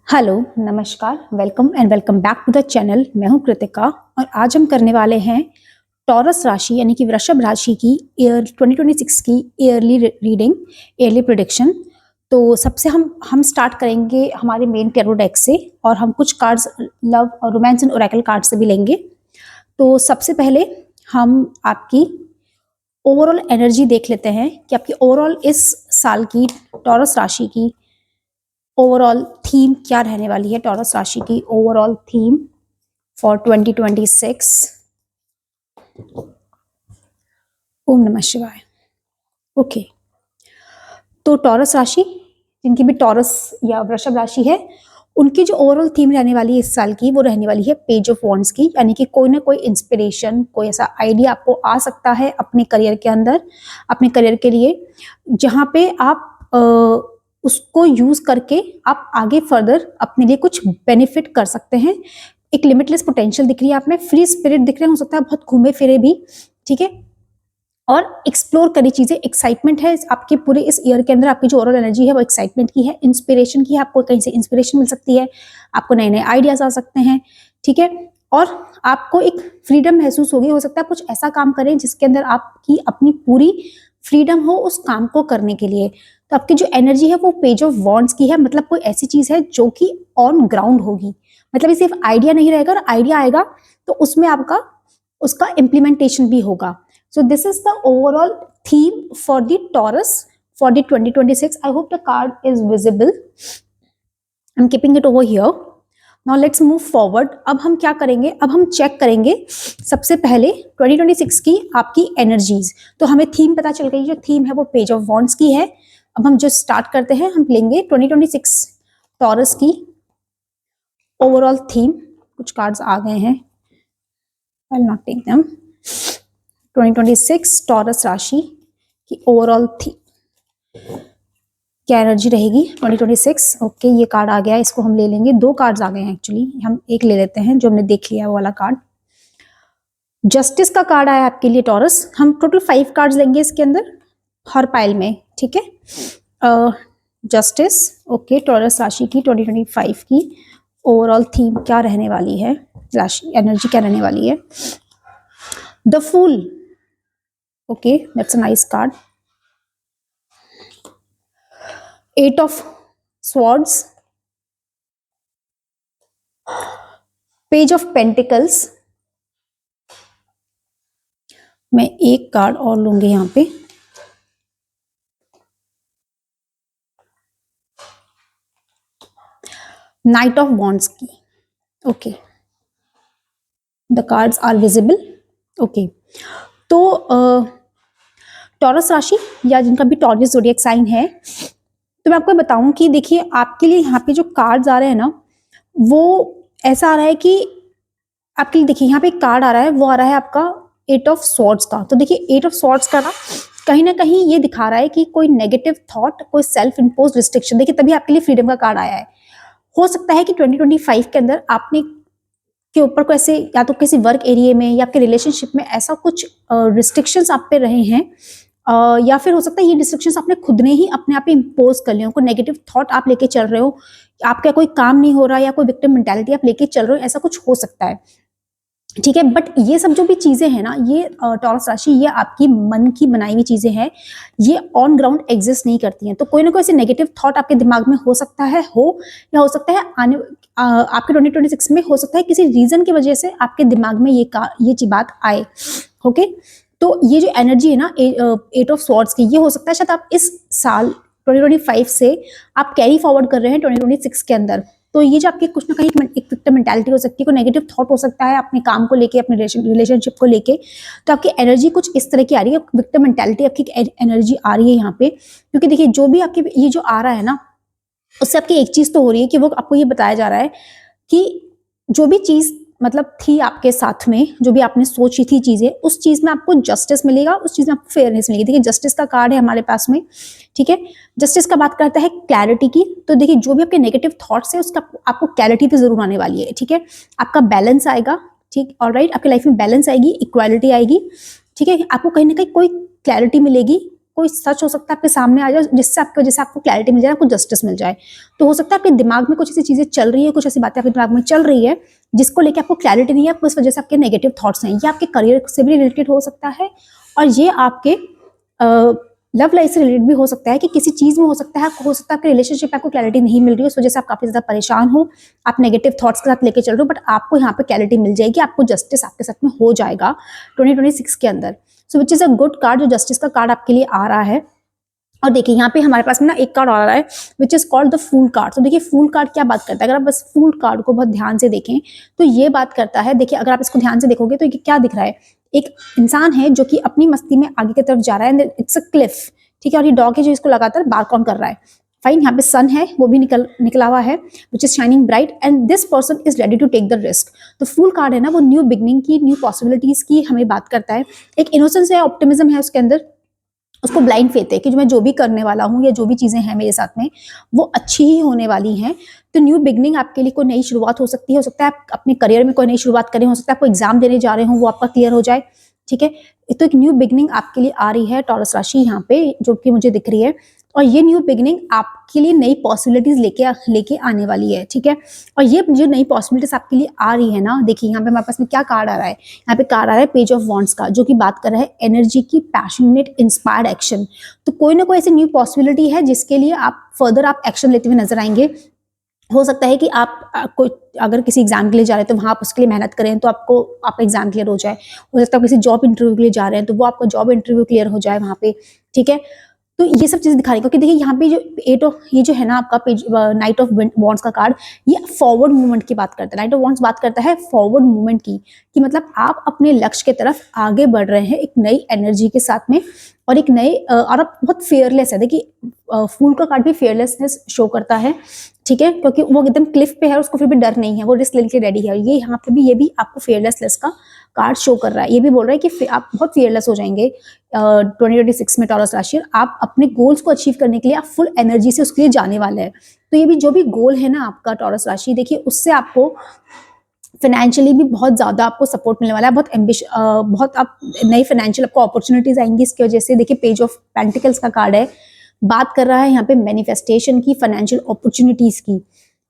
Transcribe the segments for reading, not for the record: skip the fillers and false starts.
Hello, नमस्कार, welcome and welcome back to the channel. मैं हूं कृतिका और आज हम करने वाले हैं टॉरस राशि यानी कि वृषभ राशि की ईयर 2026 की ईयरली रीडिंग, ईयरली प्रेडिक्शन। तो सबसे हम स्टार्ट करेंगे हमारे मेन टैरो डेक से और हम कुछ कार्ड्स लव और रोमांस एंड ओरेकल कार्ड से भी लेंगे। तो सबसे पहले हम आपकी ओवरऑल एनर्जी देख लेते हैं कि आपकी ओवरऑल इस साल की टॉरस राशि की ओवरऑल थीम क्या रहने वाली है। टॉरस राशि की ओवरऑल थीम फॉर 2026। ओम नमः शिवाय। ओके, तो टॉरस राशि, जिनकी भी टॉरस या वृषभ राशि है, उनकी जो ओवरऑल थीम रहने वाली है इस साल की, वो रहने वाली है पेज ऑफ वॉन्ड्स की। यानी कि कोई ना कोई इंस्पिरेशन, कोई ऐसा आइडिया आपको आ सकता है अपने करियर के अंदर, अपने करियर के लिए, जहाँ पे आप उसको यूज करके आप आगे फर्दर अपने लिए कुछ बेनिफिट कर सकते हैं। एक लिमिटलेस पोटेंशियल दिख रही है आप में, फ्री स्पिरिट दिख रहे हैं, हो सकता है बहुत घूमे फिरे भी, ठीक है, और एक्सप्लोर करी चीजें, एक्साइटमेंट है आपके पूरे इस ईयर के अंदर। आपकी जो ओवरऑल एनर्जी है वो एक्साइटमेंट की है, इंस्पिरेशन की है। आपको कहीं से इंस्पिरेशन मिल सकती है, आपको नए नए आइडियाज आ सकते हैं, ठीक है, और आपको एक फ्रीडम महसूस होगी। हो सकता है कुछ ऐसा काम करें जिसके अंदर आपकी अपनी पूरी फ्रीडम हो उस काम को करने के लिए। तो आपकी जो एनर्जी है वो पेज ऑफ वॉन्ड्स की है, मतलब कोई ऐसी चीज है जो कि ऑन ग्राउंड होगी। मतलब ये सिर्फ आइडिया नहीं रहेगा, और आइडिया आएगा तो उसमें आपका उसका इम्प्लीमेंटेशन भी होगा। So this is the overall theme for the Taurus for the 2026. I hope the card is visible. I'm keeping it over here. Now let's move forward. अब हम क्या करेंगे, अब हम चेक करेंगे सबसे पहले 2026 की आपकी एनर्जीज। तो हमें थीम पता चल गई, जो थीम है वो पेज ऑफ वॉन्ड्स की है। अब हम जो स्टार्ट करते हैं, हम लेंगे 2026 टॉरस की ओवरऑल थीम। कुछ कार्ड्स आ गए हैं, I'll not take them. 2026 taurus राशि की ओवरऑल थी क्या एनर्जी रहेगी 2026। ओके, ये कार्ड आ गया, इसको हम ले लेंगे। दो कार्ड्स आ गए हैं एक्चुअली, हम एक ले लेते हैं जो हमने देख लिया वो वाला कार्ड। जस्टिस का कार्ड आया आपके लिए टॉरस। हम टोटल 5 कार्ड्स लेंगे इसके अंदर हर पाइल में, ठीक है। जस्टिस, ओके, टॉरस राशि की 2025 की ओवरऑल थीम क्या रहने वाली है, राशि एनर्जी क्या रहने वाली है। The fool, okay, that's a nice card. 8 of swords, page of pentacles। मैं एक कार्ड और लूंगी यहां पे, नाइट ऑफ वॉन्ड्स की। Okay, the cards are visible. Okay, तो टॉरस राशि या जिनका भी टॉरस ज़ोडिएक साइन है, तो मैं आपको बताऊं कि देखिए आपके लिए यहाँ पे जो कार्ड्स आ रहे हैं ना, वो ऐसा आ रहा है कि आपके लिए, देखिए यहाँ पे एक कार्ड आ रहा है, वो आ रहा है आपका 8 ऑफ स्वॉर्ड्स का। तो देखिए 8 ऑफ स्वॉर्ड्स का ना कहीं ये दिखा रहा है कि कोई नेगेटिव थॉट, कोई सेल्फ इम्पोज रिस्ट्रिक्शन, देखिए तभी आपके लिए फ्रीडम का कार्ड आया है। हो सकता है कि 2025 के अंदर आपने के ऊपर कोई ऐसे, या तो किसी वर्क एरिया में या आपके रिलेशनशिप में ऐसा कुछ रिस्ट्रिक्शंस आप पे रहे हैं, या फिर हो सकता है ये रिस्ट्रिक्शंस आपने खुद ने ही अपने आप पे इम्पोज कर लिया हो। कोई नेगेटिव थॉट आप लेके चल रहे हो, आपका कोई काम नहीं हो रहा, या कोई विक्टिम मेंटालिटी आप लेके चल रहे हो, ऐसा कुछ हो सकता है, ठीक है। बट ये सब जो भी चीजें हैं ना, ये टॉरस राशि, ये आपकी मन की बनाई हुई चीजें हैं, ये ऑन ग्राउंड एग्जिस्ट नहीं करती हैं। तो कोई ना कोई ऐसे नेगेटिव थॉट आपके दिमाग में हो सकता है, या हो सकता है आपके 2026 में हो सकता है किसी रीजन की वजह से आपके दिमाग में ये बात आए। ओके, तो ये जो एनर्जी है ना 8 ऑफ स्वॉर्ड्स की, ये हो सकता है शायद आप इस साल 2025 से आप कैरी फॉरवर्ड कर रहे हैं 2026 के अंदर। तो ये जो आपकी कुछ ना कहीं एक विक्टिम मेंटालिटी हो सकती है, कोई नेगेटिव थॉट हो सकता है अपने काम को लेके, अपने रिलेशनशिप को लेके। तो आपकी एनर्जी कुछ इस तरह की आ रही है, विक्टिम मेंटालिटी आपकी एनर्जी आ रही है यहाँ पे। क्योंकि देखिए जो भी आपके ये जो आ रहा है ना, उससे आपकी एक चीज तो हो रही है कि वो आपको ये बताया जा रहा है कि जो भी चीज मतलब थी आपके साथ में, जो भी आपने सोची थी चीजें, उस चीज में आपको जस्टिस मिलेगा, उस चीज में आपको फेयरनेस मिलेगी। देखिए जस्टिस का कार्ड है हमारे पास में, ठीक है। जस्टिस का बात करता है क्लैरिटी की। तो देखिए जो भी आपके नेगेटिव थॉट्स है, उसका आपको क्लैरिटी पे जरूर आने वाली है, ठीक है। आपका बैलेंस आएगा, ठीक, ऑलराइट, आपकी लाइफ में बैलेंस आएगी, इक्वालिटी आएगी, ठीक है। आपको कहीं ना कहीं कोई क्लैरिटी मिलेगी कोई सच हो सकता है आपके सामने आ जाए जिससे आपको वजह से आपको क्लैरिटी मिल जाए, आपको जस्टिस मिल जाए। तो हो सकता है आपके दिमाग में कुछ ऐसी चीजें चल रही है, कुछ ऐसी बातें आपके दिमाग में चल रही है जिसको लेकर आपको क्लैरिटी नहीं है, आपको इस वजह से आपके नेगेटिव थॉट्स हैं। ये आपके करियर से भी रिलेटेड हो सकता है और ये आपके लव लाइफ से रिलेटेड भी हो सकता है कि किसी चीज में हो सकता है, आपको हो सकता है आपके रिलेशनशिप में आपको क्लैरिटी नहीं मिल रही है, उस वजह से आप काफी ज्यादा परेशान हो, आप नेगेटिव थॉट्स के साथ लेके चल रहे हो, बट आपको यहाँ पे क्लैरिटी मिल जाएगी, आपको जस्टिस आपके साथ में हो जाएगा 2026 के अंदर। So which is a good card, जो जस्टिस का कार्ड आपके लिए आ रहा है। और देखिए यहाँ पे हमारे पास में ना एक कार्ड आ रहा है which is called the fool card. तो देखिए फूल कार्ड क्या बात करता है, अगर आप बस फूल कार्ड को बहुत ध्यान से देखें तो ये बात करता है, देखिए अगर आप इसको ध्यान से देखोगे तो ये क्या दिख रहा है, एक इंसान है जो कि अपनी मस्ती में आगे की तरफ जा रहा है, इट्स अ क्लिफ, ठीक है, और ये डॉग है जो इसको लगातार बार्क ऑन कर रहा है। फाइन, यहाँ पे सन है वो भी निकला हुआ है which is shining bright and this person is ready to take the risk. तो फूल कार्ड है ना, वो न्यू बिगनिंग की, न्यू पॉसिबिलिटीज की हमें बात करता है, एक इनोसेंस है, ऑप्टिमिज्म है उसके अंदर, उसको ब्लाइंड फेथ है कि जो मैं जो भी करने वाला हूँ या जो भी चीजें हैं मेरे साथ में वो अच्छी ही होने वाली हैं। तो न्यू बिगनिंग आपके लिए कोई नई शुरुआत हो सकती है, हो सकता है आप अपने करियर में कोई नई शुरुआत करें, हो सकता है आपको एग्जाम देने जा रहे हो वो आपका क्लियर हो जाए, ठीक है। तो एक न्यू बिगनिंग आपके लिए आ रही है टॉरस राशि यहाँ पे, जो कि मुझे दिख रही है, और ये न्यू बिगनिंग आपके लिए नई पॉसिबिलिटीज लेके आने वाली है, ठीक है। और ये जो नई पॉसिबिलिटीज आपके लिए आ रही है ना, देखिए यहाँ पे हमारे पास में क्या कार्ड आ रहा है, यहाँ पे कार्ड आ रहा है पेज ऑफ वॉन्ड्स का, जो कि बात कर रहा है एनर्जी की, पैशनेट इंस्पायर्ड एक्शन। तो कोई ना कोई ऐसी न्यू पॉसिबिलिटी है जिसके लिए आप फर्दर आप एक्शन लेते हुए नजर आएंगे। हो सकता है कि आप कोई अगर किसी एग्जाम के लिए जा रहे हैं तो वहाँ आप उसके लिए मेहनत करें तो आपको आपका एग्जाम क्लियर हो जाए। हो सकता है किसी जॉब इंटरव्यू के लिए जा रहे हैं तो वो आपका जॉब इंटरव्यू क्लियर हो जाए वहाँ पे, ठीक है। तो ये सब चीजें दिखा रही है, क्योंकि देखिए यहाँ पे जो एट ऑफ, ये जो है ना आपका पेज नाइट ऑफ वॉन्ड्स का कार्ड, ये फॉरवर्ड मूवमेंट की बात करता है। नाइट ऑफ वॉन्ड्स बात करता है फॉरवर्ड मूवमेंट की, कि मतलब आप अपने लक्ष्य की तरफ आगे बढ़ रहे हैं एक नई एनर्जी के साथ में, और एक नए और आप बहुत फेयरलेस है। देखिए फूल का कार्ड भी फेयरलेसनेस शो करता है, ठीक है, क्योंकि वो एकदम क्लिफ पे है, उसको फिर भी डर नहीं है, वो रिस्क लेने के रेडी है। ये यहाँ पे भी, ये भी आपको फेयरलेसनेस का कार्ड शो कर रहा है, ये भी बोल रहा है कि आप बहुत फेयरलेस हो जाएंगे 2026 में टॉरस राशि, आप अपने गोल्स को अचीव करने के लिए आप फुल एनर्जी से उसके लिए जाने वाले हैं। तो ये भी जो भी गोल है ना आपका टॉरस राशि, देखिए उससे आपको फाइनेंशियली भी बहुत ज्यादा आपको सपोर्ट मिलने वाला है, बहुत आप नई फाइनेंशियल आपको अपॉर्चुनिटीज आएंगी इसकी वजह से। देखिए पेज ऑफ पेंटिकल्स का कार्ड है, बात कर रहा है यहाँ पे मैनिफेस्टेशन की, फाइनेंशियल अपॉर्चुनिटीज की,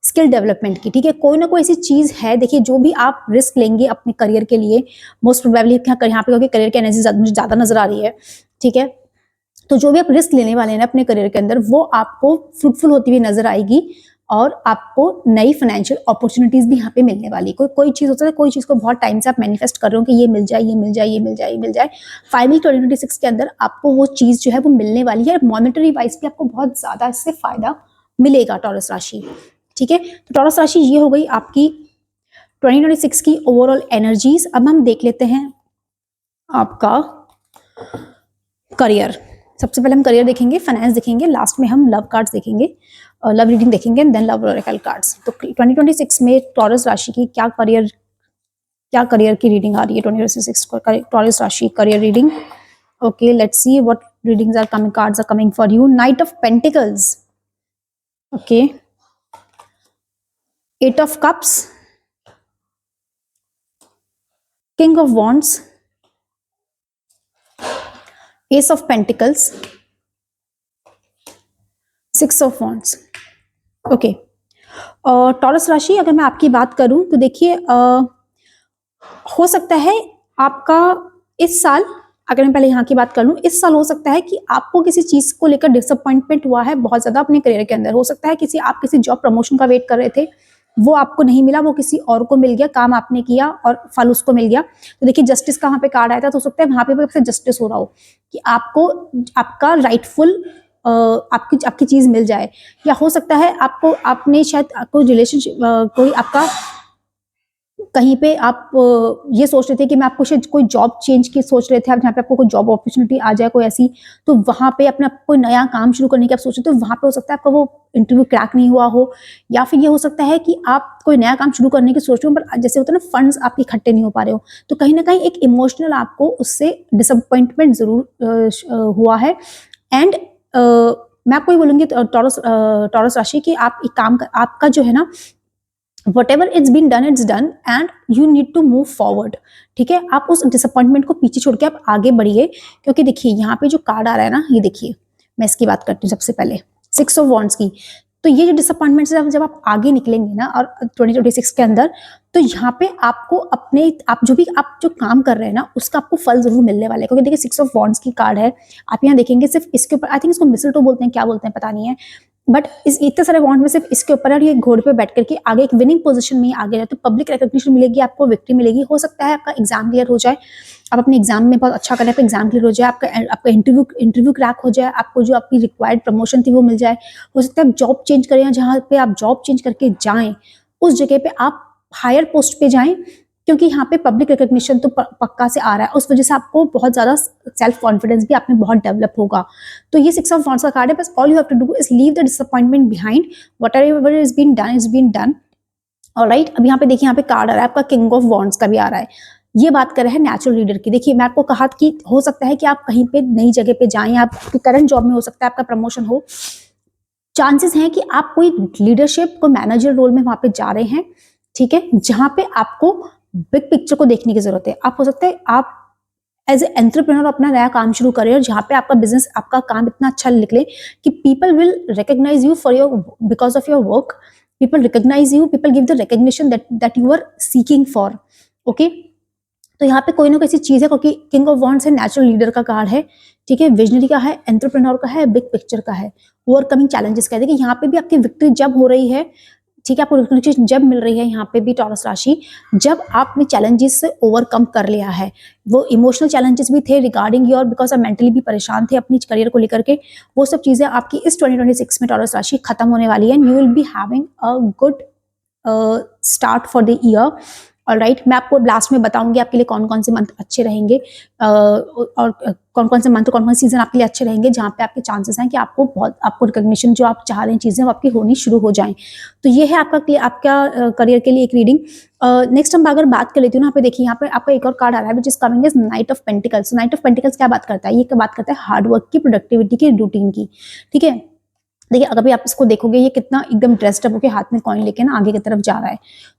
स्किल डेवलपमेंट की, ठीक है। कोई ना कोई ऐसी चीज है, देखिए जो भी आप रिस्क लेंगे अपने करियर के लिए, मोस्ट प्रोबेबली यहाँ पे क्योंकि करियर की एनर्जी मुझे ज्यादा नजर आ रही है, ठीक है। तो जो भी आप रिस्क लेने वाले हैं अपने करियर के अंदर, वो आपको फ्रूटफुल होती हुई नजर आएगी, और आपको नई फाइनेंशियल अपॉर्चुनिटीज भी यहाँ पे मिलने वाली। कोई चीज होता है, कोई चीज को बहुत टाइम से आप मैनिफेस्ट कर रहे हो कि ये मिल जाए, ये मिल जाए, ये मिल जाए, ये मिल जाए, फाइनली 2026 के अंदर आपको वो चीज जो है वो मिलने वाली है। मॉनेटरी वाइज भी आपको बहुत ज्यादा इससे फायदा मिलेगा टॉरस राशि, ठीक है। तो टॉरस राशि ये हो गई आपकी 2026 की ओवरऑल एनर्जीज। अब हम देख लेते हैं आपका करियर। सबसे पहले हम करियर देखेंगे, फाइनेंस देखेंगे, लास्ट में हम लव कार्ड्स देखेंगे, लव रीडिंग देखेंगे, and then love oracle cards. तो 2026 में टॉरस राशि की क्या करियर की रीडिंग आ रही है 2026 को, टॉरस राशि career reading. Okay, let's see what readings are coming, cards are coming for you. Knight of pentacles, okay, eight of cups, king of wands, ace of pentacles, six of wands. Okay, Taurus राशि अगर मैं आपकी बात करूं तो देखिए हो सकता है आपका इस साल, अगर मैं पहले यहाँ की बात कर लूं, इस साल हो सकता है कि आपको किसी चीज को लेकर डिसअपॉइंटमेंट हुआ है बहुत ज्यादा अपने करियर के अंदर। हो सकता है आप किसी जॉब प्रमोशन का वेट कर रहे थे, वो आपको नहीं मिला, वो किसी और को मिल गया, काम आपने किया और फल उसको मिल गया। तो देखिए जस्टिस का वहां पे कार्ड आया था, तो हो सकता है वहां पे भी जस्टिस हो रहा हो कि आपको आपका राइटफुल आपकी चीज मिल जाए। या हो सकता है आपने शायद कोई रिलेशनशिप, कोई आपका कहीं पे आप ये सोच रहे थे कि मैं आपको शायद कोई जॉब चेंज की सोच रहे थे, आप जहाँ पे आपको कोई जॉब अपॉर्चुनिटी आ जाए कोई ऐसी, तो वहां पे अपना कोई नया काम शुरू करने की आप सोच रहे थे, तो वहां पे हो सकता है आपका वो इंटरव्यू क्रैक नहीं हुआ हो। या फिर ये हो सकता है कि आप कोई नया काम शुरू करने की सोच रहे हो, पर जैसे होता है ना फंड्स आपके इकट्ठे नहीं हो पा रहे हो, तो कहीं ना कहीं एक इमोशनल आपको उससे डिसअपॉइंटमेंट जरूर हुआ है। एंड मैं आपको ये बोलूंगी टॉरस राशि की, आप एक काम आपका जो है ना whatever it's been done it's done and you need to move forward. ठीक है, आप उस डिसअपॉइंटमेंट को पीछे छोड़ के आप आगे बढ़िए, क्योंकि देखिए यहाँ पे जो कार्ड आ रहा है ना, ये देखिए, मैं इसकी बात करती हूँ सबसे पहले, 6 ऑफ वॉन्ड्स की। तो ये जो डिसअपॉइंटमेंट से जब आप आगे निकलेंगे ना, और 2026 के अंदर, तो यहाँ पे आपको अपने आप जो काम कर रहे हैं ना, उसका आपको फल जरूर मिलने वाला है। क्योंकि देखिए 6 ऑफ वॉन्ड्स की कार्ड है, आप यहाँ देखेंगे सिर्फ इसके ऊपर, आई थिंक इसको मिसलटो बोलते हैं, क्या बोलते हैं पता नहीं है, बट इस इतने सारे वॉन्ड में सिर्फ इसके ऊपर है, ये घोड़े पे बैठ करके आगे एक विनिंग पोजीशन में आगे जाए, तो पब्लिक रिकॉग्निशन मिलेगी, आपको विक्ट्री मिलेगी। हो सकता है आपका एग्जाम क्लियर हो जाए, आप अपने एग्जाम में बहुत अच्छा करें, आपका एग्जाम क्लियर हो जाए, आपका इंटरव्यू क्रैक हो जाए, आपको जो आपकी रिक्वायर्ड प्रमोशन थी वो मिल जाए। हो सकता है आप जॉब चेंज करें, जहाँ पे आप जॉब चेंज करके जाएं उस जगह पे आप हायर पोस्ट पे जाएं, क्योंकि यहाँ पे पब्लिक रिकॉग्निशन तो पक्का से आ रहा है, उस वजह से आपको बहुत ज्यादा सेल्फ कॉन्फिडेंस भी आप में बहुत डेवलप होगा। तो ये 6 ऑफ वॉन्ड्स का कार्ड है। बस all you have to do is leave the disappointment behind, whatever is been done is been done. All right, अब यहाँ पे देखिए, यहाँ पे कार्ड आ रहा है आपका किंग ऑफ वॉन्ड्स का भी आ रहा है। ये बात कर रहे हैं नेचुरल लीडर की। देखिए मैं आपको कहा कि हो सकता है कि आप कहीं पे नई जगह पे जाएं, आपकी करंट जॉब में हो सकता है आपका प्रमोशन हो, चांसेस हैं कि आप कोई लीडरशिप को मैनेजर रोल में वहां पे जा रहे हैं। ठीक है, जहां पे आपको बिग पिक्चर को देखने की जरूरत है। आप हो सकता है आप एज ए एंटरप्रेन्योर अपना नया काम शुरू करें, और जहाँ पे आपका बिजनेस, आपका काम इतना अच्छा निकले कि people will recognize you for your, because of your work, people recognize you, people give the recognition that you are seeking for. Okay, तो यहाँ पे कोई ना कोई ऐसी चीज है, क्योंकि किंग ऑफ वॉन्ड्स है, नेचुरल लीडर का कार्ड है। ठीक है, विजनरी का है, एंटरप्रेन्योर का है, बिग पिक्चर का है, ओवरकमिंग चैलेंजेस का है। देखिए यहाँ पे भी आपकी विक्ट्री जब हो रही है, ठीक है, आपको रिकॉग्निशन जब मिल रही है, यहाँ पे भी टॉरस राशि, जब आपने चैलेंजेस से ओवरकम कर लिया है। वो इमोशनल चैलेंजेस भी थे रिगार्डिंग योर, बिकॉज आप मेंटली भी परेशान थे अपनी करियर को लेकर के, वो सब चीजें आपकी इस 2026 में टॉरस राशि खत्म होने वाली है, and you will be having a good start for the year. Alright, मैं आपको लास्ट में बताऊंगी आपके लिए कौन कौन से मंथ अच्छे रहेंगे, और कौन कौन से मंथ, कौन कौन से सीजन आपके लिए अच्छे रहेंगे, जहाँ पे आपके चांसेस हैं कि आपको रिकॉग्निशन जो आप चाह रहे हैं चीजें वो आपकी होनी शुरू हो जाएं। तो ये है आपका करियर के लिए एक रीडिंग। नेक्स्ट हम अगर बात कर लेती हूँ ना, यहाँ पे देखिए, यहाँ पे आपका एक और कार्ड आ रहा है which is coming is night of pentacles. Night of pentacles क्या बात करता है? ये क्या बात करता है? हार्डवर्क की, प्रोडक्टिविटी की, रूटीन की। ठीक है, देखिए अगर भी आप इसको देखोगे, ये कितना एकदम ड्रेस्ड अप होके हाथ में कॉइन लेके ना आगे की तरफ जा रहा है।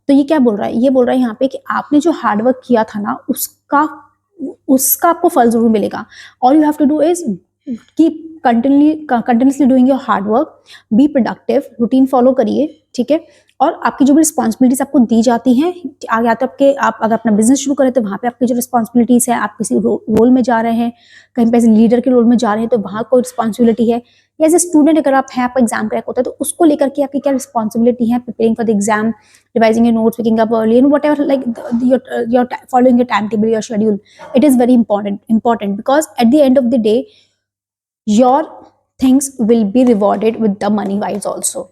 तो ये क्या बोल रहा है? ये बोल रहा है यहाँ पे कि आपने जो हार्डवर्क किया था ना, उसका आपको फल जरूर मिलेगा। All you have to do is keep continuously doing your hard work, be productive, routine follow करिए। ठीक है, और आपकी जो भी रिस्पॉन्सिबिलिटीज आपको दी जाती हैं, आगे आते आपके, आप अगर अपना बिजनेस शुरू करें तो वहां पे आपकी जो रिस्पॉन्सिबिलिटीज है, आप किसी रोल में जा रहे हैं, कहीं पे लीडर के रोल में जा रहे हैं, तो वहां कोई रिस्पॉन्सिबिलिटी है। या एज ए स्टूडेंट अगर आप हैं, आपका एग्जाम क्रैक होता है, तो उसको लेकर के आपकी क्या रिस्पॉन्सिबिलिटी है, preparing for the exam, revising your notes, waking up early, and whatever, like you're following your timetable, your schedule. It is very important because at the end of the day your things will be rewarded with the money wise also.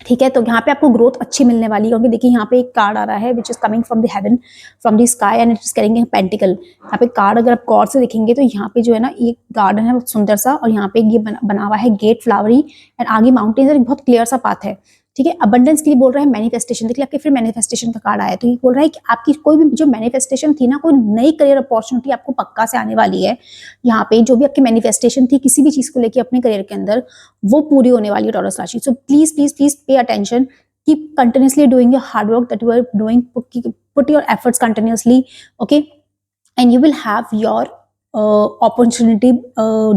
ठीक है, तो यहाँ पे आपको growth अच्छी मिलने वाली है, क्योंकि देखिए यहाँ पे एक कार्ड आ रहा है which is coming from the haven, from the sky, and it is carrying pentacle. यहाँ पे कार्ड अगर आप गौर से देखेंगे तो यहाँ पे जो है ना, एक गार्डन है बहुत सुंदर सा, और यहाँ पे ये बना हुआ है गेट फ्लावरी, एंड आगे माउंटेन्स, और एक बहुत क्लियर सा पाथ है। ठीक है, अबंडेंस के लिए बोल रहा है, मैनिफेस्टेशन। देखिए आपके फिर मैनिफेस्टेशन का कार्ड आया, तो ये बोल रहा है कि आपकी कोई भी जो मैनिफेस्टेशन थी ना, कोई नई करियर अपॉर्चुनिटी आपको पक्का से आने वाली है। यहाँ पे जो भी आपकी मैनिफेस्टेशन थी किसी भी चीज को लेकर अपने करियर के अंदर, वो पूरी होने वाली है टॉरस राशि। So please please please pay attention, keep continuously doing your hard work that you are doing, put your efforts continuously, okay, and you will have your opportunity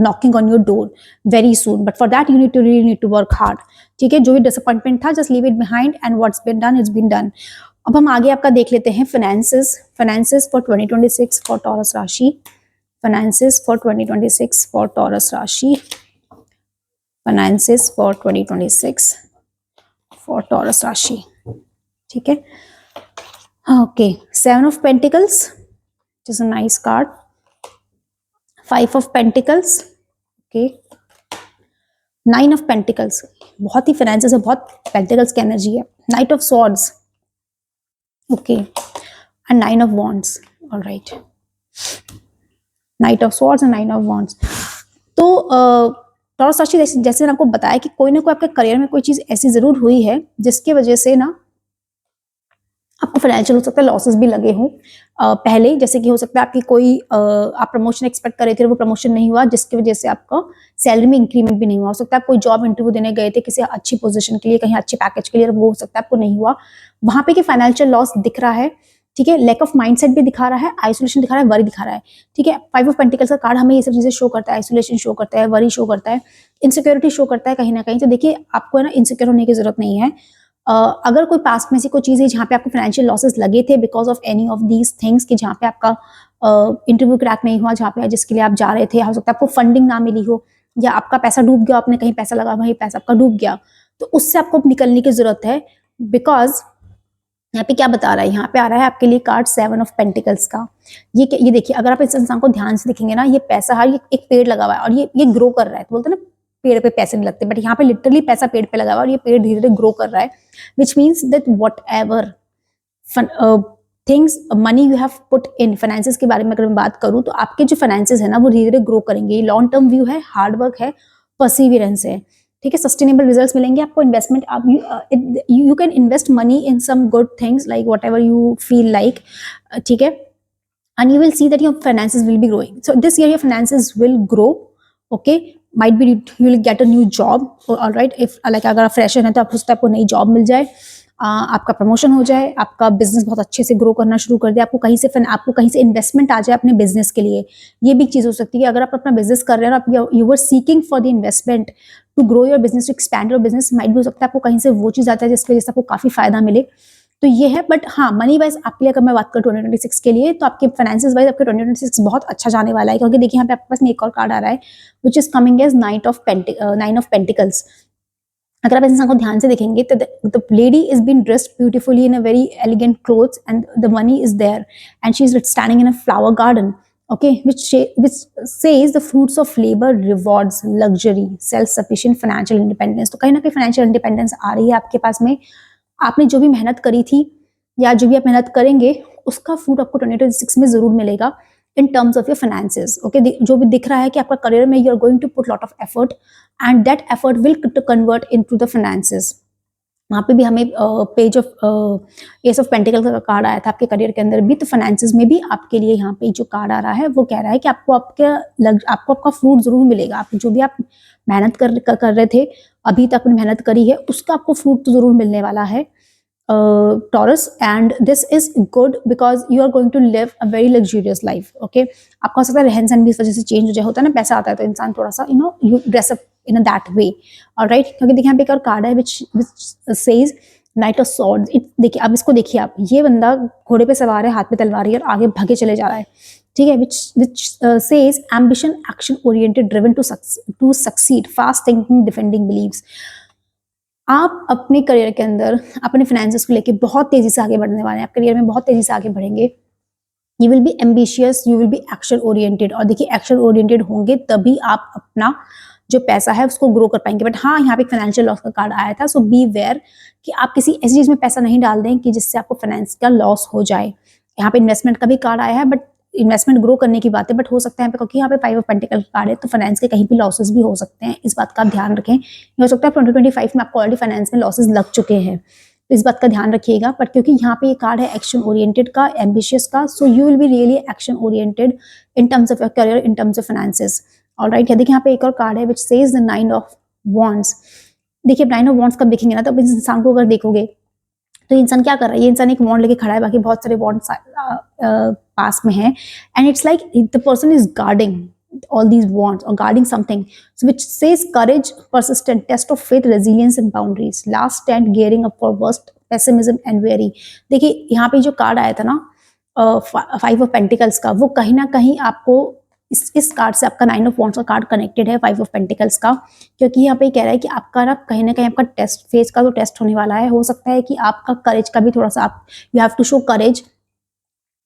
knocking on your door very soon, but for that you really need to work hard. ठीक है, जो भी disappointment था just leave it behind, and what's been done it's been done. अब हम आगे आपका देख लेते हैं फाइनेंसेस फॉर 2026 फॉर टॉरस राशि। फाइनेंसेस फॉर 2026 फॉर टॉरस राशि। फाइनेंसेस फॉर 2026 फॉर टॉरस राशि। ठीक है, okay, 7 of pentacles, which is a nice card. 5 of pentacles, okay, 9 of pentacles, बहुत ही फाइनेंसेस है, बहुत पेंटिकल्स की एनर्जी है। Night of swords, okay, and 9 of wands. Alright, night of swords and 9 of wands. तो Taurus राशि, जैसे मैंने आपको बताया कि कोई ना कोई आपके करियर में कोई चीज ऐसी जरूर हुई है जिसकी वजह से ना आपको फाइनेंशियल हो सकता है लॉसेस भी लगे हों पहले, जैसे कि हो सकता है आपकी कोई आप प्रमोशन एक्सपेक्ट कर रहे थे, वो प्रमोशन नहीं हुआ, जिसकी वजह से आपका सैलरी में इंक्रीमेंट भी नहीं हुआ। हो सकता है आप कोई जॉब इंटरव्यू देने गए थे किसी अच्छी पोजीशन के लिए, कहीं अच्छे पैकेज के लिए, वो हो सकता है आपको नहीं हुआ। वहां पे कि फाइनेंशियल लॉस दिख रहा है, ठीक है। लैक ऑफ माइंडसेट भी दिखा रहा है, आइसोलेशन दिखा रहा है, वरी दिखा रहा है, ठीक है। 5 ऑफ पेंटिकल्स का कार्ड हमें ये सब चीजें शो करता है, आइसोलेशन शो करता है, वरी शो करता है, इनसिक्योरिटी शो करता है कहीं ना कहीं। तो देखिए आपको है ना इनसिक्योर होने की जरूरत नहीं है। अगर कोई पास्ट में से कोई चीज़ है जहाँ पे आपको फाइनेंशियल लॉसेस लगे थे because of any of these things, कि जहाँ पे आपका इंटरव्यू क्रैक नहीं हुआ, जहाँ पे जिसके लिए आप जा रहे थे, हो सकता है आपको फंडिंग ना मिली हो, या आपका पैसा डूब गया, आपने कहीं पैसा लगा वही पैसा आपका डूब गया, तो उससे आपको निकलने की जरूरत है। बिकॉज यहाँ पे क्या बता रहा है, यहाँ पे आ रहा है आपके लिए कार्ड 7 ऑफ पेंटिकल्स का। ये देखिए, अगर आप इस इंसान को ध्यान से देखेंगे ना, ये पैसा है, ये एक पेड़ लगा हुआ है और ये ग्रो कर रहा है। तो बोलते हैं ना पेड़ पे पैसे नहीं लगते, बट यहाँ पे लिटरली पैसा पेड़ पे लगा हुआ है और ये पेड़ धीरे धीरे ग्रो कर रहा है, which means that what ever things money you have put in finances के बारे में अगर मैं बात करूँ, तो आपके जो फाइनेंसेस है ना वो धीरे धीरे ग्रो करेंगे। लॉन्ग टर्म व्यू है, हार्ड वर्क है, परसिवियरेंस है, ठीक है। सस्टेनेबल रिजल्ट्स मिलेंगे आपको। इन्वेस्टमेंट आप you can invest money in some good things like whatever you feel like, ठीक है। And you will see that your finances will be growing. So this year your finances will grow, okay. Might be you will get a new job, all right. If like अगर आप fresher हैं तो आप उससे आपको नई job मिल जाए, आपका प्रमोशन हो जाए, आपका बिजनेस बहुत अच्छे से ग्रो करना शुरू कर दे, आपको कहीं से इन्वेस्टमेंट आ जाए अपने बिजनेस के लिए। ये भी एक चीज़ हो सकती है। अगर आप अपना बिजनेस कर रहे हैं और आप you were seeking for the investment to grow your business, to expand your business, might भी हो सकता है आपको कहीं से वो चीज़ आता है जिसकी वजह से आपको काफ़ी फायदा मिले। तो ये है। बट हाँ, मनी वाइज आपके लिए अगर मैं बात करूँ 2026 के लिए, तो आपके फाइनेंसेस वाइज आपके 2026 बहुत अच्छा जाने वाला है। क्योंकि देखिए यहाँ पे आपके पास में एक और कार्ड आ रहा है which is coming as 9 of pentacles. अगर आप इस इंसान को ध्यान से देखेंगे तो the lady is been dressed beautifully in a very elegant clothes and the money is there and she is standing in a flower garden, okay, which says the fruits of labor rewards luxury, self sufficient financial independence। तो कहीं ना कहीं financial independence आ रही है आपके पास में। आपने जो भी मेहनत करी थी या जो भी आप मेहनत करेंगे उसका फ्रूट आपको 2026 में जरूर मिलेगा in terms of your finances, okay. जो भी दिख रहा है कि आपका करियर में you are going to put lot of effort and that effort will convert into the finances. वहाँ पे भी हमें page of ace of pentacle का कार्ड आया था आपके करियर के अंदर भी। तो फाइनेंसेस में भी आपके लिए यहाँ पे जो कार्ड आ रहा है वो कह रहा है कि आपको आपका फ्रूट जरूर मिलेगा। आप जो भी आप मेहनत कर रहे थे, अभी तक मेहनत करी है, उसका आपको फ्रूट तो जरूर मिलने वाला है Taurus, and this is good because you are going to live a very luxurious life, okay। आपका हो सकता है रहन सहन भी इस वजह से चेंज हो जाए। होता है ना, पैसा आता है तो इंसान थोड़ा सा you dress up in a that way, all right। क्योंकि देखिए यहाँ पे एक और कार्ड है which says Knight of Swords। देखिए अब इसको देखिए आप, ये बंदा घोड़े पे सवार है, हाथ में तलवार है और आगे भागे चले जा रहा है, ठीक है। which says ambition, action oriented, driven to succeed, fast thinking, defending beliefs। आप अपने करियर के अंदर अपने फाइनेंसेस को लेके बहुत तेजी से आगे बढ़ने वाले हैं। आप करियर में बहुत तेजी से आगे बढ़ेंगे। You will be ambitious, you will be action oriented. और देखिए एक्शन ओरिएंटेड होंगे तभी आप अपना जो पैसा है उसको ग्रो कर पाएंगे। बट हाँ, यहाँ पे फाइनेंशियल लॉस का कार्ड आया था, सो बी वेयर कि आप किसी ऐसी चीज में पैसा नहीं डाल दें कि जिससे आपको फाइनेंस का लॉस हो जाए। यहाँ पे इन्वेस्टमेंट का भी कार्ड आया है, बट इन्वेस्टमेंट ग्रो करने की बात है, बट हो सकता है क्योंकि यहाँ पे 5 ऑफ पेंटिकल कार्ड है तो फाइनेंस के कहीं भी लॉसेस भी हो सकते हैं। इस बात का आप ध्यान रखें। हो सकता है 2025 में आपको ऑलरेडी फाइनेंस में लॉसेस लग चुके हैं, तो इस बात का ध्यान रखिएगा। बट क्योंकि यहाँ पे ये कार्ड है एक्शन ओरिएंटेड का, एम्बिशियस का, so you will be really action oriented in terms of your career, in terms of finances, alright. देखिए यहाँ पे एक और कार्ड है which says the 9 of wands. देखिए 9 ऑफ वॉन्ड्स कब देखेंगे ना, तो इस इंसान को अगर देखोगे तो इंसान क्या कर रहा है, ये इंसान एक वॉन्ड लेके खड़ा है, बाकी बहुत सारे वॉन्ड पास में है, and it's like the person is guarding all these wands or guarding something, so which says courage, persistent, test of faith, resilience and boundaries, last stand, gearing up for worst, pessimism and weary। देखिए यहाँ पे जो card आया था ना 5 of pentacles का, वो कहीं ना कहीं आपको इस कार्ड से आपका 9 ऑफ वॉन्ड्स का कार्ड कनेक्टेड है 5 ऑफ पेंटिकल्स का। क्योंकि यहाँ पे कह रहा है कि आपका ना कहीं आपका टेस्ट फेज का तो टेस्ट होने वाला है। हो सकता है कि आपका करेज का भी थोड़ा सा आप यू हैव टू शो करेज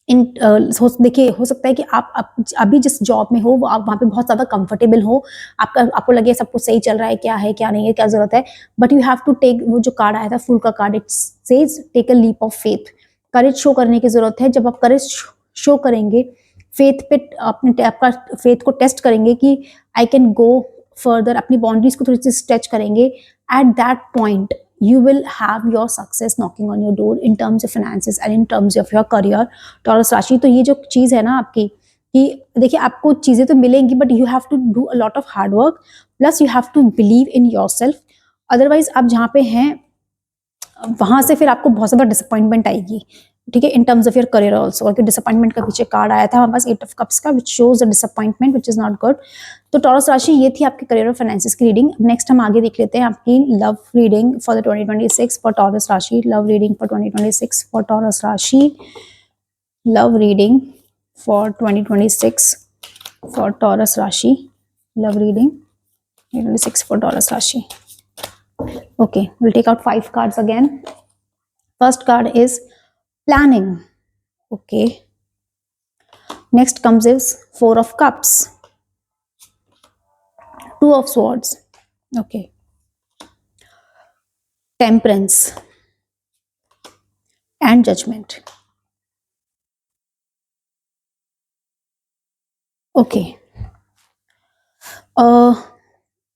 इन देखिए हो सकता है कि आप अभी जिस जॉब में हो वो आप वहाँ पे बहुत ज़्यादा कंफर्टेबल हो, आपको लगे सब कुछ सही चल रहा है, क्या है क्या नहीं है, क्या जरूरत है, but you have to take, वो जो कार्ड आया था फुल का card, it says take a leap of faith. Courage show करने की जरूरत है। जब आप करेज शो करेंगे, फेथ पे आपका फेथ को टेस्ट करेंगे कि आई कैन गो फर्दर, अपनी बाउंड्रीज को थोड़ी सी स्ट्रेच करेंगे, at that point you will have your success knocking on your door in terms of finances and in terms of your career. Taurus राशि, तो ये जो चीज़ है ना आपकी, कि देखिए आपको चीज़ें तो मिलेंगी but you have to do a lot of hard work, plus you have to believe in yourself. Otherwise आप जहाँ पे हैं वहाँ से फिर आपको बहुत ज़्यादा डिसअपॉइंटमेंट आएगी, ठीक है, इन terms of your career also. और डिसअपॉइंटमेंट का पीछे कार्ड आया था हमारे पास 8 ऑफ कप्स का, which shows the disappointment which is not good. तो टॉरस राशि, ये थी आपके करियर और फाइनेंसिस की रीडिंग। नेक्स्ट हम आगे देख लेते हैं आपकी love reading for the 2026 for Taurus राशि। Love reading for 2026 for Taurus राशि। Love reading for 2026 for Taurus राशि। Love reading 2026 for Taurus Rashi. Okay, we'll take out 5 cards again. First card is planning. Okay. Next comes is 4 of Cups. 2 of Swords. Okay. Temperance. And Judgment. Okay.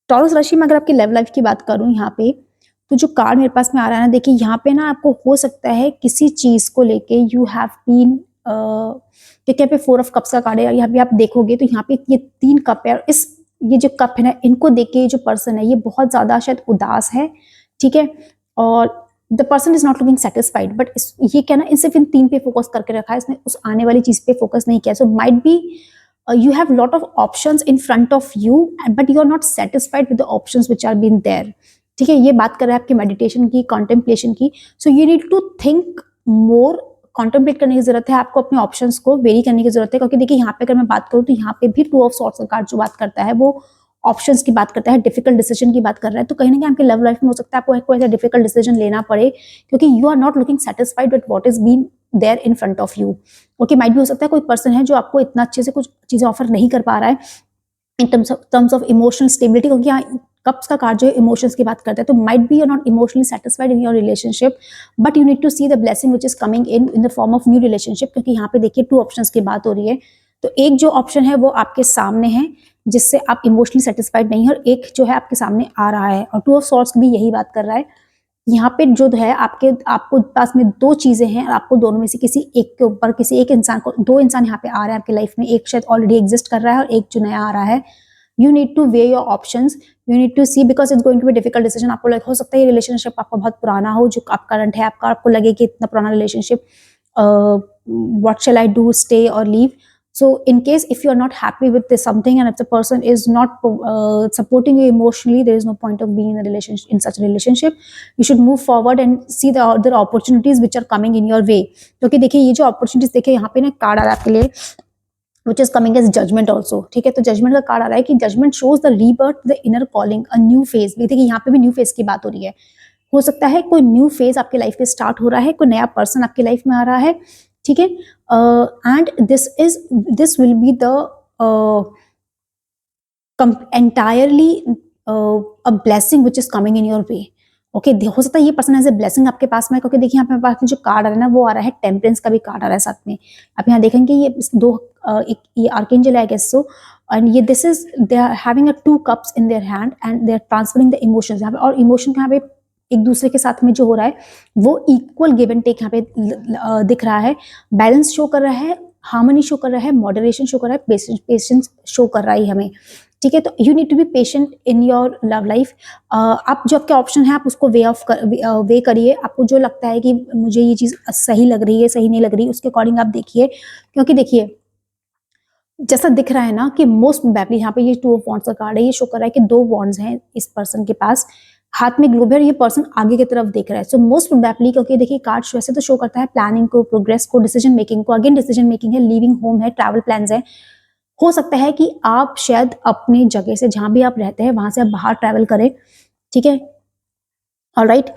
Taurus राशि में अगर आपकी love life की बात करूं यहाँ पे, तो जो कार्ड मेरे पास में आ रहा है ना, देखिए यहाँ पे ना आपको हो सकता है किसी चीज को लेके यू हैव बीन, क्योंकि यहाँ पे 4 ऑफ कप्स का कार्ड है, यहाँ पे आप देखोगे तो यहाँ पे ये 3 कप है, और ये जो कप है ना, इनको देख के जो पर्सन है ये बहुत ज्यादा शायद उदास है, ठीक है, और the person is not looking satisfied, but ये क्या ना, सिर्फ इन 3 पे फोकस करके रखा है, इसने उस आने वाली चीज पे फोकस नहीं किया। So might be you have lot of options in front of you, but you are not satisfied with the options which are been there, ठीक है। ये बात कर रहा है आपकी मेडिटेशन की, कॉन्टेम्पलेशन की। So you need to think more, contemplate करने की जरूरत है, आपको अपने ऑप्शंस को वेरी करने की जरूरत है, क्योंकि देखिए यहाँ पे अगर मैं बात करूँ तो यहाँ पे भी 2 ऑफ सॉर्ड्स का कार्ड जो बात करता है वो ऑप्शंस की बात करता है, डिफिकल्ट डिसीजन की बात कर रहा है। तो कहीं ना कहीं आपके लव लाइफ में हो सकता है आपको कोई ऐसा डिफिकल्ट डिसीजन लेना पड़े, क्योंकि you are not looking satisfied with what is been there in front of you. Okay, might भी हो सकता है कोई पर्सन है जो आपको इतना अच्छे से कुछ चीजें ऑफर नहीं कर पा रहा है इन टर्म्स ऑफ इमोशनल स्टेबिलिटी, क्योंकि यहाँ कप्स का कार्ड जो है इमोशंस की बात करता है। तो might be you not emotionally satisfied in your relationship, but you need to see the blessing which is coming in the form of new relationship, क्योंकि यहाँ पे देखिए 2 ऑप्शंस की बात हो रही है। तो एक जो ऑप्शन है वो आपके सामने है जिससे आप इमोशनली सेटिस्फाइड नहीं है, और एक जो है आपके सामने आ रहा है, और 2 ऑफ सॉर्ड्स भी यही बात कर रहा है। यहाँ पे जो है आपको पास में 2 चीजें हैं, और आपको दोनों में से किसी एक के ऊपर, किसी एक इंसान को, 2 इंसान यहाँ पे आ रहे हैं आपकी लाइफ में, एक शायद ऑलरेडी एग्जिस्ट कर रहा है और एक जो नया आ रहा है। You need to weigh your options, you need to see, because it's going to be difficult decision. आपको हो सकता है ये रिलेशनशिप आपका बहुत पुराना हो, जो आप करंट है आपका, आपको लगे कि इतना पुराना relationship, what shell I do, stay और leave. So in case if you are not happy with this something, and if the person is not supporting you emotionally, there is no point of being in a relationship, in such a relationship. You should move forward and see the other opportunities which are coming in your way. क्योंकि देखिए ये जो opportunities, देखिए यहाँ पे ना card आ रहा है आपके लिए which is coming as judgment also, ठीक है। तो जजमेंट का कार्ड आ रहा है कि judgment shows the rebirth, the inner calling, a new phase। देखिए यहाँ पे भी न्यू फेज की बात हो रही है। हो सकता है कोई न्यू फेज आपके लाइफ में स्टार्ट हो रहा है, कोई नया पर्सन आपकी लाइफ में आ रहा है, ठीक है। And this will be the entirely a blessing which is coming in your way। Okay, हो सकता है ये पर्सन एज ए ब्लेसिंग आपके पास में, क्योंकि देखिए यहाँ पे पास में जो कार्ड आ रहा है ना, वो आ रहा है टेम्परेंस का भी कार्ड आ रहा है साथ में। आप यहाँ देखेंगे ये 2 एक ये आर्कएंजल है आई गेस सो, एंड ये this is they are having a 2 cups in their hand and they are transferring the emotions यहाँ पे, और इमोशन यहाँ पे एक दूसरे के साथ में जो हो रहा है वो इक्वल गिव एंड टेक यहाँ पे दिख रहा है। बैलेंस शो कर रहा है, हार्मनी शो कर रहा है, मॉडरेशन शो कर रहा है, पेशेंस शो कर रहा है हमें, ठीक है। तो you need to be patient in your love life. आप जो आपके ऑप्शन है आप उसको वे करिए। आपको जो लगता है कि मुझे ये चीज़ सही लग रही है, सही नहीं लग रही, उसके अकॉर्डिंग आप देखिए, क्योंकि देखिए जैसा दिख रहा है ना कि मोस्ट प्रोबेबली यहाँ पे ये 2 ऑफ वॉन्ड्स का कार्ड है, ये शो कर रहा है कि 2 वॉन्ड्स हैं इस पर्सन के पास, हाथ में ग्लोब है, ये पर्सन आगे की तरफ देख रहा है। सो मोस्ट प्रोबेबली, क्योंकि देखिए कार्ड वैसे तो शो करता है प्लानिंग को, प्रोग्रेस को, डिसीजन मेकिंग को, अगेन डिसीजन मेकिंग है, लिविंग होम है, ट्रैवल प्लान्स है। हो सकता है कि आप शायद अपनी जगह से, जहां भी आप रहते हैं वहां से आप बाहर ट्रैवल करें, ठीक है, ऑलराइट।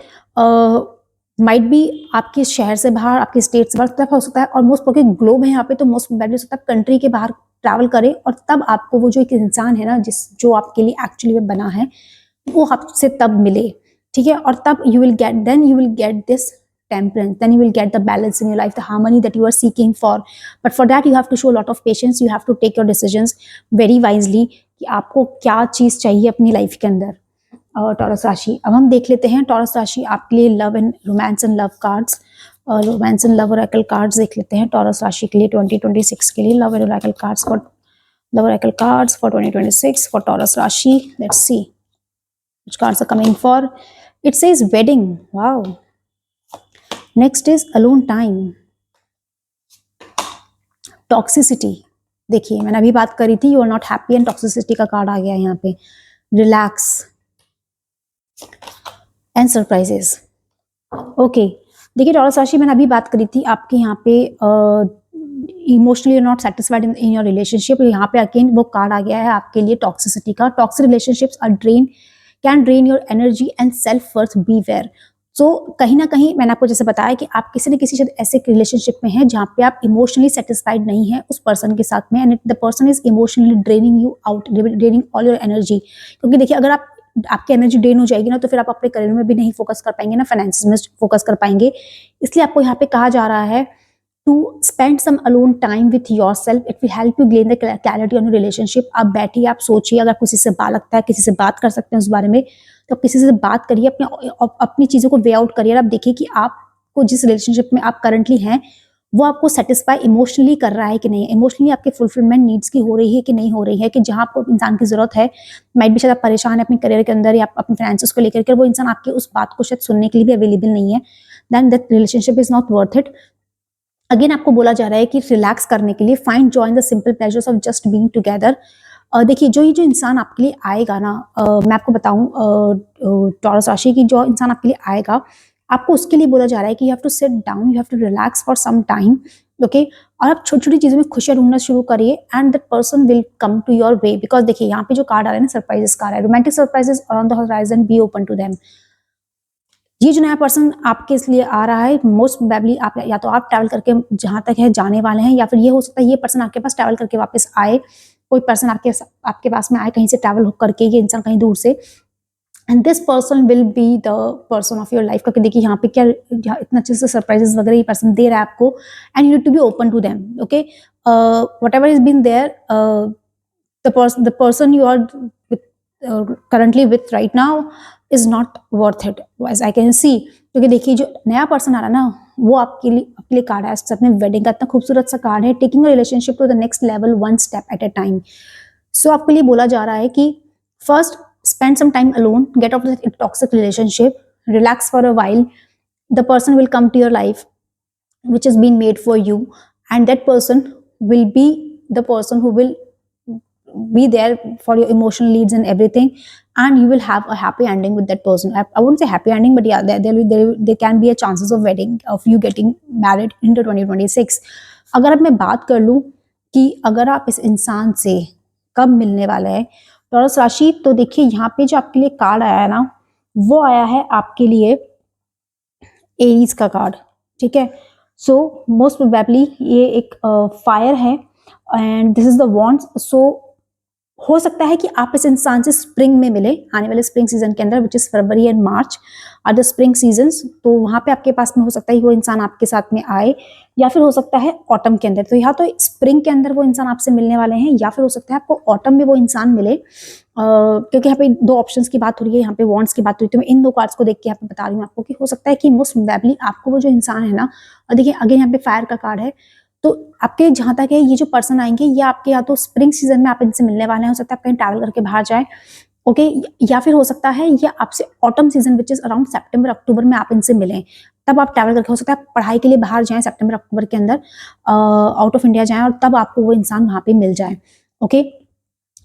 माइट बी आपके शहर से बाहर, आपके स्टेट से बाहर हो सकता है, और मोस्ट क्योंकि ग्लोब है यहाँ पे, तो मोस्ट प्रोबेबली हो सकता है कंट्री के बाहर ट्रैवल करें, और तब आपको वो जो एक इंसान है ना जो आपके लिए एक्चुअली में बना है, वो आपसे तब मिले, ठीक है। और तब you will get this temperance, then you will get the balance in your life, the harmony that you are seeking for, but for that you have to show a lot of patience, you have to take your decisions very wisely कि आपको क्या चीज चाहिए अपनी life के अंदर, taurus राशि। अब हम देख लेते हैं टॉरस राशि आपके लिए love and romance and love cards, romance and love oracle cards देख लेते हैं टॉरस राशि के लिए 2026 के लिए। Love and oracle cards for love oracle cards for 2026 for Taurus राशि। Let's see which cards are coming for. It says wedding. Wow. Next is alone time. Toxicity. देखिए मैंने अभी बात करी थी, you are not happy and toxicity का card आ गया है यहाँ पे। Relax and surprises. ओके देखिए टॉरस राशि मैंने अभी बात करी थी आपके यहाँ पे emotionally you not satisfied in your relationship. यहाँ पे अगेन वो कार्ड आ गया है आपके लिए टॉक्सिसिटी का। Toxic relationships are can drain your energy and self worth, beware. So कहीं ना कहीं मैंने आपको जैसे बताया कि आप किसी न किसी शायद ऐसे रिलेशनशिप में हैं जहाँ पे आप इमोशनली सेटिस्फाइड नहीं है उस पर्सन के साथ में, and the person is emotionally draining you out, draining all your energy. क्योंकि देखिए अगर आप आपकी एनर्जी ड्रेन हो जाएगी ना तो फिर आप अपने करियर में भी नहीं फोकस कर पाएंगे ना फाइनेंस में फोकस कर पाएंगे। इसलिए आपको यहाँ पे कहा जा रहा है to spend some alone time with yourself. It will help you gain the clarity on your relationship. आप बैठिए, आप सोचिए, अगर किसी से बात लगता है, किसी से बात कर सकते हैं उस बारे में तो आप किसी से बात करिए, अपनी चीज़ों को वे आउट करिए। आप देखिए कि आपको जिस रिलेशनशिप में आप करंटली हैं वो आपको सेटिस्फाई इमोशनली कर रहा है कि नहीं, इमोशनली आपके फुलफिलमेंट नीड्स की हो रही है कि नहीं हो रही है, कि जहाँ आपको इंसान की जरूरत है, माइट भी शायद आप परेशान है अपने करियर के अंदर या अपने फाइनेंसेस को लेकर के, वो इंसान आपके उस बात को शायद सुनने के लिए भी अवेलेबल नहीं है, then that relationship is not worth it. Again आपको बोला जा रहा है कि रिलैक्स करने के लिए find joy in the simple pleasures of just being together. देखिए जो इंसान आपके लिए आएगा ना, मैं आपको बताऊं टॉरस राशि की, जो इंसान आपके लिए आएगा आपको उसके लिए बोला जा रहा है कि you have to sit down, you have to relax for some time, okay. और आप छोटी छोटी चीजों में खुशियां ढूंढना शुरू करिए and that person will come to your way. Because देखिए यहाँ पे जो कार्ड आ रहा है ना, सरप्राइजेस कार्ड है, romantic surprises on the horizon, be open to them. ये जो नया पर्सन आपके इसलिए आ रहा है, मोस्ट प्रोबेबली आप या तो आप ट्रैवल करके जहां तक है जाने वाले हैं, या फिर ये हो सकता है ये पर्सन आपके पास ट्रैवल करके वापस आए, कोई पर्सन आपके पास में आए कहीं से ट्रैवल करके, ये इंसान कहीं दूर से, and this person will be the person of your life. क्योंकि देखिए यहाँ पे क्या इतना अच्छे से सरप्राइजेस वगैरह ये पर्सन दे रहा है आपको, and you need to be open to them, okay. Whatever is been there, the person you are currently with right now is not worth it, as I can see। क्योंकि देखिए जो नया person आ रहा है ना वो आपके लिए कार्ड है साथ में वेडिंग का, इतना खूबसूरत सा कार्ड है, taking a relationship to the next level one step at a time. So आपके लिए बोला जा रहा है कि first spend some time alone, get out of the toxic relationship, relax for a while, the person will come to your life which has been made for you, and that person will be the person who will be there for your emotional needs and everything, and you will have a happy ending with that person. I wouldn't say happy ending, but yeah, there can be a chances of wedding, of you getting married into 2026। अगर अब मैं बात कर लूँ कि अगर आप इस इंसान से कब मिलने वाले हैं टॉरस राशि, तो देखिए यहाँ पे जो आपके लिए कार्ड आया है ना वो आया है आपके लिए एरीज का कार्ड, ठीक है। सो मोस्ट प्रोबेबली ये एक फायर है and this is the wands. So हो सकता है कि आप इस इंसान से स्प्रिंग में मिले, आने वाले स्प्रिंग सीजन के अंदर, which is February and March are the spring seasons. तो वहां पे आपके पास में हो सकता है वो इंसान आपके साथ में आए, या फिर हो सकता है ऑटम के अंदर। तो यहाँ तो स्प्रिंग के अंदर वो इंसान आपसे मिलने वाले हैं, या फिर हो सकता है आपको ऑटम में वो इंसान मिले, क्योंकि यहाँ पे दो ऑप्शंस की बात हो रही है, यहाँ पे वॉन्ड्स की बात हो रही है। तो मैं इन दो कार्ड्स को देख के यहाँ पे बता रही हूँ आपको कि हो सकता है कि मोस्ट प्रोबेबली आपको वो जो इंसान है ना, और देखिए अगेन यहाँ पे फायर का कार्ड है, तो आपके जहां तक है ये जो पर्सन आएंगे ये आपके या तो स्प्रिंग सीजन में आप इनसे मिलने वाले हैं, हो सकता है आप कहीं ट्रैवल करके बाहर जाए, ओके, या फिर हो सकता है ये आपसे autumn season which is around September October में आप इनसे मिलें, तब आप ट्रैवल करके, हो सकता है पढ़ाई के लिए बाहर जाएं सितंबर अक्टूबर के अंदर, आउट ऑफ इंडिया जाएं, और तब आपको वो इंसान वहां पे मिल जाए, ओके।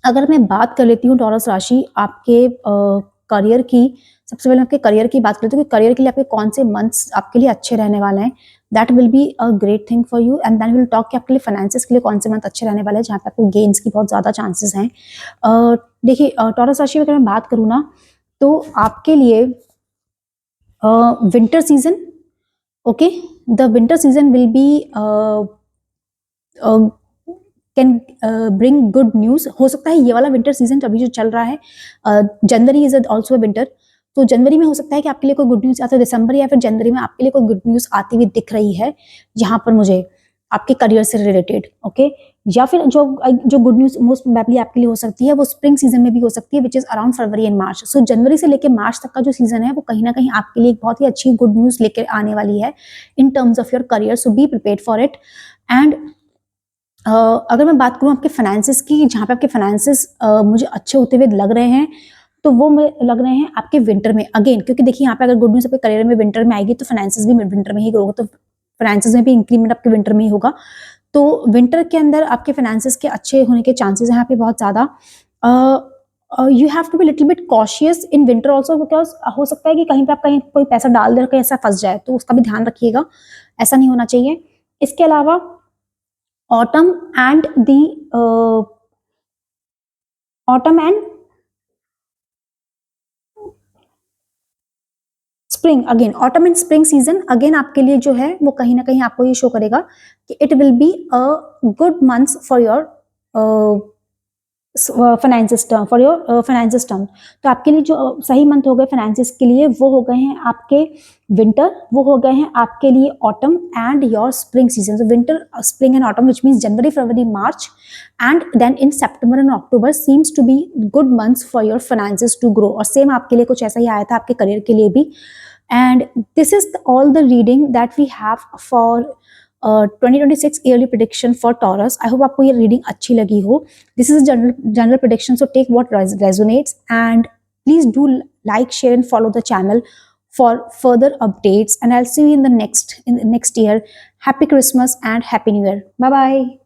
अगर मैं बात कर लेती हूँ टॉरस राशि आपके करियर की, सबसे पहले आपके करियर की बात करते हैं कि करियर के लिए आपके कौन से मंथ्स आपके लिए अच्छे रहने वाले हैं, that will be a great thing for you, and then will talk कि आपके लिए फाइनेंसेस के लिए कौन से मंथ अच्छे रहने वाले हैं जहाँ पे आपको गेन्स की बहुत ज़्यादा चांसेस हैं। देखिए टॉरस राशि में अगर मैं बात करूँ ना तो आपके लिए winter season, okay, the winter season will be can bring good news. हो सकता है ये वाला विंटर सीजन अभी जो चल रहा है, जनवरी इज ऑल्सो विंटर, तो जनवरी में हो सकता है कि आपके लिए कोई गुड न्यूज़ आता है, दिसंबर या फिर जनवरी में आपके लिए कोई गुड न्यूज़ आती हुई दिख रही है यहाँ पर मुझे। आपके करियर से रिलेटेड, ओके। या फिर जो जो गुड न्यूज मोस्ट प्रोबेबली आपके लिए हो सकती है वो स्प्रिंग सीजन में भी हो सकती है, which is around February and March. So जनवरी से लेकर मार्च तक का जो सीजन है वो कहीं ना कहीं आपके लिए एक बहुत ही अच्छी गुड न्यूज लेकर आने वाली है इन terms of your career. So be prepared for it. And अगर मैं बात करूँ आपके फाइनेंसिस की, जहाँ पे आपके फाइनेंसिस मुझे अच्छे होते हुए लग रहे हैं, तो वो लग रहे हैं आपके विंटर में अगेन, क्योंकि देखिए यहाँ पे अगर गुड न्यूज आपके करियर में विंटर में आएगी तो फाइनेंसिस भी विंटर में ही ग्रो होगा, तो फाइनेंसिस में भी इंक्रीमेंट आपके विंटर में ही होगा। तो विंटर के अंदर आपके फाइनेंसिस के अच्छे होने के चांसेस हैं यहाँ पे बहुत ज़्यादा। You have to be little bit cautious in winter also, because हो सकता है कि कहीं पे आप कहीं कोई पैसा डाल दे और कहीं ऐसा फंस जाए, तो उसका भी ध्यान रखिएगा, ऐसा नहीं होना चाहिए। इसके अलावा autumn and the autumn and spring, again autumn and spring season again आपके लिए जो है वो कहीं ना कहीं आपको ये शो करेगा कि it will be a good months for your finances term, for your finances term. तो आपके लिए जो सही मंथ हो गए फाइनेंसिस के लिए वो हो गए हैं आपके विंटर, वो हो गए हैं आपके लिए autumn and your spring season. So winter, spring and autumn, which means January, February, March, and then in September and October seems to be good months for your finances to grow. और same आपके लिए कुछ ऐसा ही आया था आपके career के लिए भी। And this is all the reading that we have for 2026 yearly prediction for Taurus. I hope आपको ये reading अच्छी लगी हो. This is a general prediction, so take what resonates, and please do like, share, and follow the channel for further updates. And I'll see you in the next year. Happy Christmas and Happy New Year. Bye bye.